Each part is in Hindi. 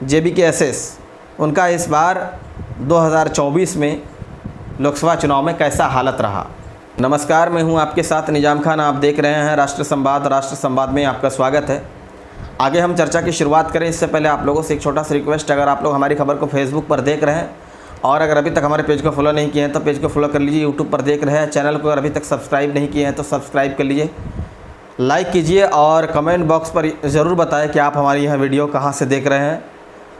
JBK उनका इस बार 2024 में लोकसभा चुनाव में कैसा हालत रहा। नमस्कार, मैं हूं आपके साथ निजाम खान। आप देख रहे हैं राष्ट्र संवाद। राष्ट्र संवाद में आपका स्वागत है। आगे हम चर्चा की शुरुआत करें इससे पहले आप लोगों से एक छोटा सा रिक्वेस्ट, अगर आप लोग हमारी खबर को फेसबुक पर देख रहे हैं और अगर अभी तक हमारे पेज को फॉलो नहीं किए हैं तो पेज को फॉलो कर लीजिए। यूट्यूब पर देख रहे हैं, चैनल को अगर अभी तक सब्सक्राइब नहीं किए हैं तो सब्सक्राइब कर लीजिए, लाइक कीजिए और कमेंट बॉक्स पर ज़रूर बताएं कि आप हमारी यह वीडियो कहाँ से देख रहे हैं।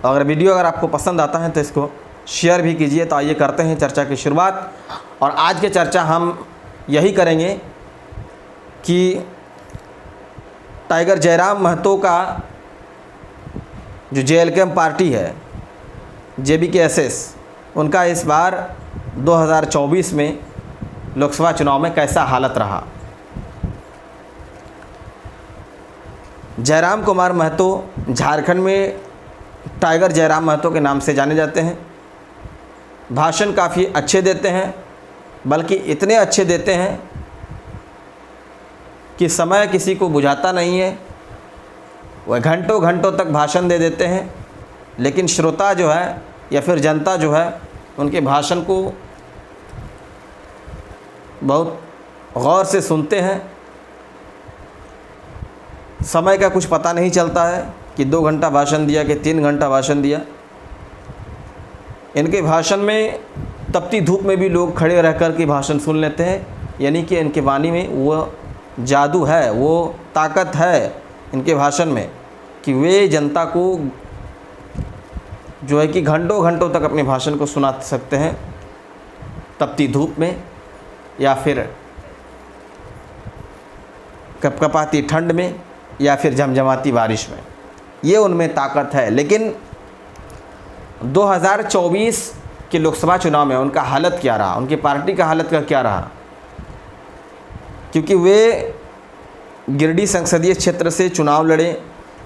अगर वीडियो आपको पसंद आता है तो इसको शेयर भी कीजिए। तो आइए करते हैं चर्चा की शुरुआत। और आज की चर्चा हम यही करेंगे कि टाइगर जयराम महतो का जो JLK पार्टी है JBK उनका इस बार 2024 में लोकसभा चुनाव में कैसा हालत रहा। जयराम कुमार महतो झारखंड में टाइगर जयराम महतो के नाम से जाने जाते हैं। भाषण काफ़ी अच्छे देते हैं, बल्कि इतने अच्छे देते हैं कि समय किसी को बुझाता नहीं है। वह घंटों घंटों तक भाषण दे देते हैं, लेकिन श्रोता जो है या फिर जनता जो है उनके भाषण को बहुत गौर से सुनते हैं। समय का कुछ पता नहीं चलता है कि 2 घंटा भाषण दिया कि 3 घंटा भाषण दिया। इनके भाषण में तपती धूप में भी लोग खड़े रह कर के भाषण सुन लेते हैं। यानी कि इनके वाणी में वो जादू है, वो ताकत है इनके भाषण में कि वे जनता को जो है कि घंटों घंटों तक अपने भाषण को सुना सकते हैं, तपती धूप में या फिर कपकपाती ठंड में या फिर झमझमाती बारिश में। ये उनमें ताकत है। लेकिन 2024 के लोकसभा चुनाव में उनका हालत क्या रहा, उनकी पार्टी का हालत का क्या रहा, क्योंकि वे गिरिडीह संसदीय क्षेत्र से चुनाव लड़े।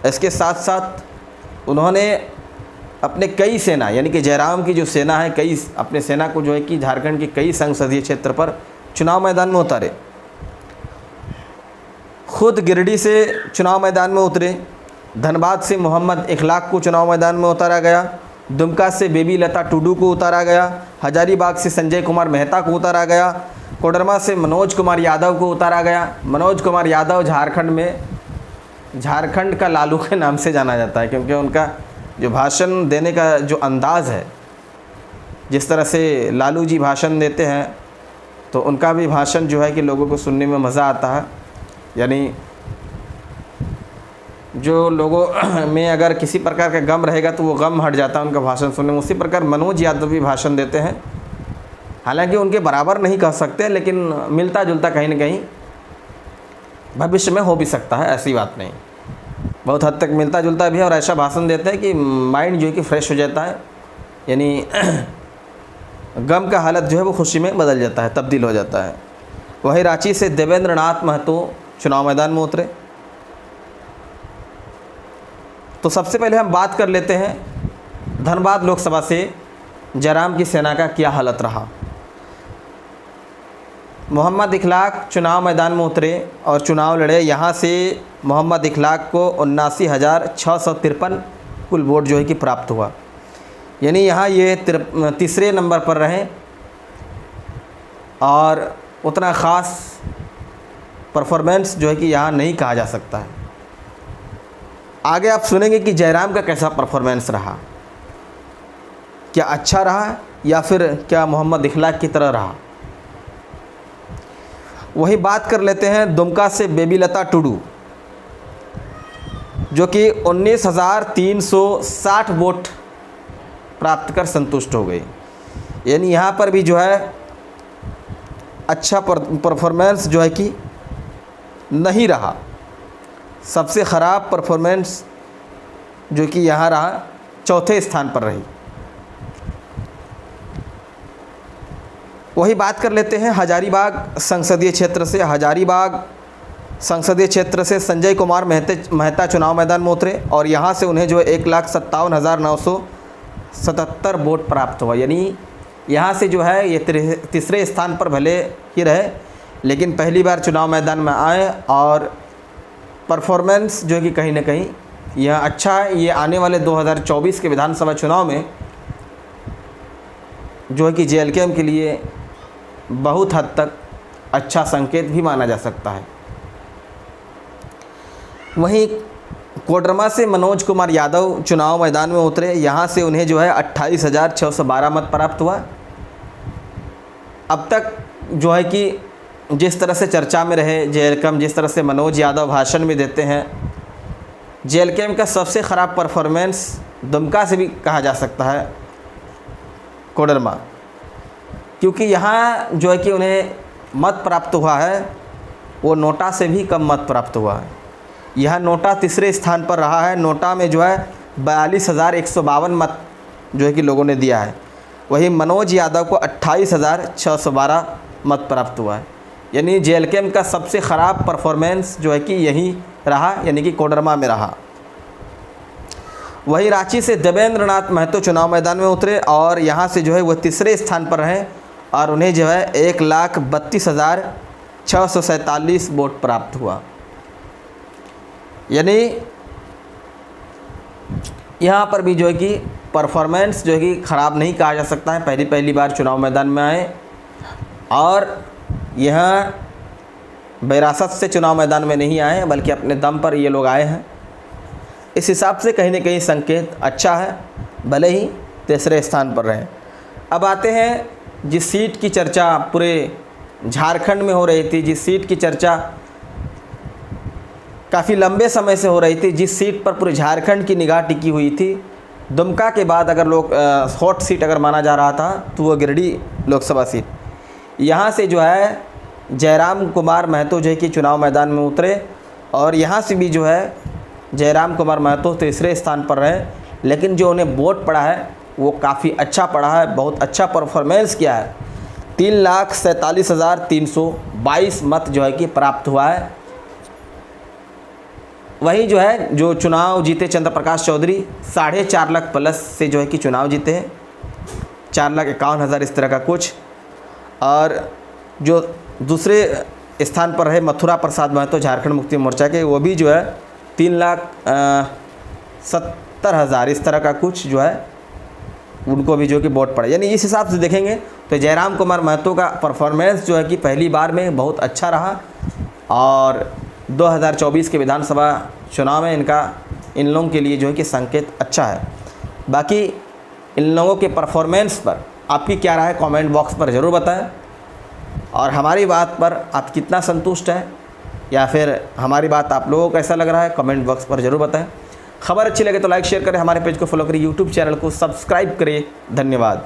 इसके साथ साथ उन्होंने अपने कई सेना, यानी कि जयराम की जो सेना है, कई अपने सेना को जो है कि झारखंड के कई संसदीय क्षेत्र पर चुनाव मैदान में उतारे। खुद गिरिडीह से चुनाव मैदान में उतरे, धनबाद से मोहम्मद इखलाक को चुनाव मैदान में उतारा गया, दुमका से बेबी लता टुडू को उतारा गया, हजारीबाग से संजय कुमार मेहता को उतारा गया, कोडरमा से मनोज कुमार यादव को उतारा गया। मनोज कुमार यादव झारखंड का लालू के नाम से जाना जाता है, क्योंकि उनका जो भाषण देने का जो अंदाज़ है, जिस तरह से लालू जी भाषण देते हैं तो उनका भी भाषण जो है कि लोगों को सुनने में मज़ा आता है। यानी जो लोगों में अगर किसी प्रकार का गम रहेगा तो वो गम हट जाता है उनका भाषण सुनने में। उसी प्रकार मनोज यादव भी भाषण देते हैं। हालांकि उनके बराबर नहीं कह सकते, लेकिन मिलता जुलता कहीं ना कहीं भविष्य में हो भी सकता है, ऐसी बात नहीं, बहुत हद तक मिलता जुलता भी है। और ऐसा भाषण देते हैं कि माइंड जो है कि फ्रेश हो जाता है, यानी गम का हालत जो है वो खुशी में बदल जाता है, तब्दील हो जाता है। वहीं रांची से देवेंद्र नाथ महतो चुनाव मैदान में उतरे। तो सबसे पहले हम बात कर लेते हैं धनबाद लोकसभा से जयराम की सेना का क्या हालत रहा। मोहम्मद इखलाक चुनाव मैदान में उतरे और चुनाव लड़े। यहाँ से मोहम्मद इखलाक को 79,653 कुल वोट जो है कि प्राप्त हुआ। यानी यहाँ ये तीसरे नंबर पर रहे और उतना ख़ास परफॉर्मेंस जो है कि यहाँ नहीं कहा जा सकता है। आगे आप सुनेंगे कि जयराम का कैसा परफॉर्मेंस रहा, क्या अच्छा रहा या फिर क्या मोहम्मद इखलाक की तरह रहा। वही बात कर लेते हैं दुमका से बेबी लता टुडू, जो कि 19,360 वोट प्राप्त कर संतुष्ट हो गई। यानी यहाँ पर भी जो है अच्छा परफॉर्मेंस जो है कि नहीं रहा। सबसे ख़राब परफॉर्मेंस जो कि यहाँ रहा, चौथे स्थान पर रही। वही बात कर लेते हैं हजारीबाग संसदीय क्षेत्र से। हजारीबाग संसदीय क्षेत्र से संजय कुमार मेहता चुनाव मैदान में उतरे और यहाँ से उन्हें जो है 1,57,977 वोट प्राप्त हुआ। यानी यहाँ से जो है ये तीसरे स्थान पर भले ही रहे, लेकिन पहली बार चुनाव मैदान में आए और परफॉर्मेंस जो है कि कहीं ना कहीं यह अच्छा है। ये आने वाले 2024 के विधानसभा चुनाव में जो है कि JLKM के लिए बहुत हद तक अच्छा संकेत भी माना जा सकता है। वहीं कोडरमा से मनोज कुमार यादव चुनाव मैदान में उतरे। यहाँ से उन्हें जो है 28,612 मत प्राप्त हुआ। अब तक जो है कि जिस तरह से चर्चा में रहे JLKM, जिस तरह से मनोज यादव भाषण में देते हैं, JLKM का सबसे ख़राब परफॉर्मेंस दुमका से भी कहा जा सकता है कोडरमा, क्योंकि यहाँ जो है कि उन्हें मत प्राप्त हुआ है वो नोटा से भी कम मत प्राप्त हुआ है। यह नोटा तीसरे स्थान पर रहा है। नोटा में जो है 42,152 मत जो है कि लोगों ने दिया है। वहीं मनोज यादव को 28,612 मत प्राप्त हुआ है। यानी JLKM का सबसे ख़राब परफॉर्मेंस जो है कि यही रहा, यानी कि कोडरमा में रहा। वहीं रांची से देवेंद्र नाथ महतो चुनाव मैदान में उतरे और यहाँ से जो है वह तीसरे स्थान पर रहे और उन्हें जो है 1,32,647 वोट प्राप्त हुआ। यानी यहाँ पर भी जो है कि परफॉर्मेंस जो है कि ख़राब नहीं कहा जा सकता है। पहली बार चुनाव मैदान में आए और यह विरासत से चुनाव मैदान में नहीं आए, बल्कि अपने दम पर ये लोग आए हैं। इस हिसाब से कहीं न कहीं संकेत अच्छा है, भले ही तीसरे स्थान पर रहें। अब आते हैं जिस सीट की चर्चा पूरे झारखंड में हो रही थी, जिस सीट की चर्चा काफ़ी लंबे समय से हो रही थी, जिस सीट पर पूरे झारखंड की निगाह टिकी हुई थी, दुमका के बाद अगर लोग हॉट सीट अगर माना जा रहा था तो वो गिरिडीह लोकसभा सीट। यहाँ से जो है जयराम कुमार महतो जो है कि चुनाव मैदान में उतरे और यहाँ से भी जो है जयराम कुमार महतो तीसरे स्थान पर रहे, लेकिन जो उन्हें वोट पड़ा है वो काफ़ी अच्छा पड़ा है, बहुत अच्छा परफॉर्मेंस किया है। 3,47,322 मत जो है कि प्राप्त हुआ है। वही जो है जो चुनाव जीते चंद्र प्रकाश चौधरी 4.5 लाख प्लस से जो है कि चुनाव जीते हैं, 4,51,000 इस तरह का कुछ। और जो दूसरे स्थान पर रहे मथुरा प्रसाद महतो झारखंड मुक्ति मोर्चा के, वो भी जो है 3,70,000 इस तरह का कुछ जो है उनको भी जो कि वोट पड़ा। यानी इस हिसाब से देखेंगे तो जयराम कुमार महतो का परफॉर्मेंस जो है कि पहली बार में बहुत अच्छा रहा और 2024 के विधानसभा चुनाव में इन लोगों के लिए जो है कि संकेत अच्छा है। बाकी इन लोगों के परफॉर्मेंस पर आपकी क्या राय है कमेंट बॉक्स पर ज़रूर बताएं, और हमारी बात पर आप कितना संतुष्ट हैं या फिर हमारी बात आप लोगों को कैसा लग रहा है कमेंट बॉक्स पर ज़रूर बताएं। खबर अच्छी लगे तो लाइक शेयर करें, हमारे पेज को फॉलो करें, यूट्यूब चैनल को सब्सक्राइब करें। धन्यवाद।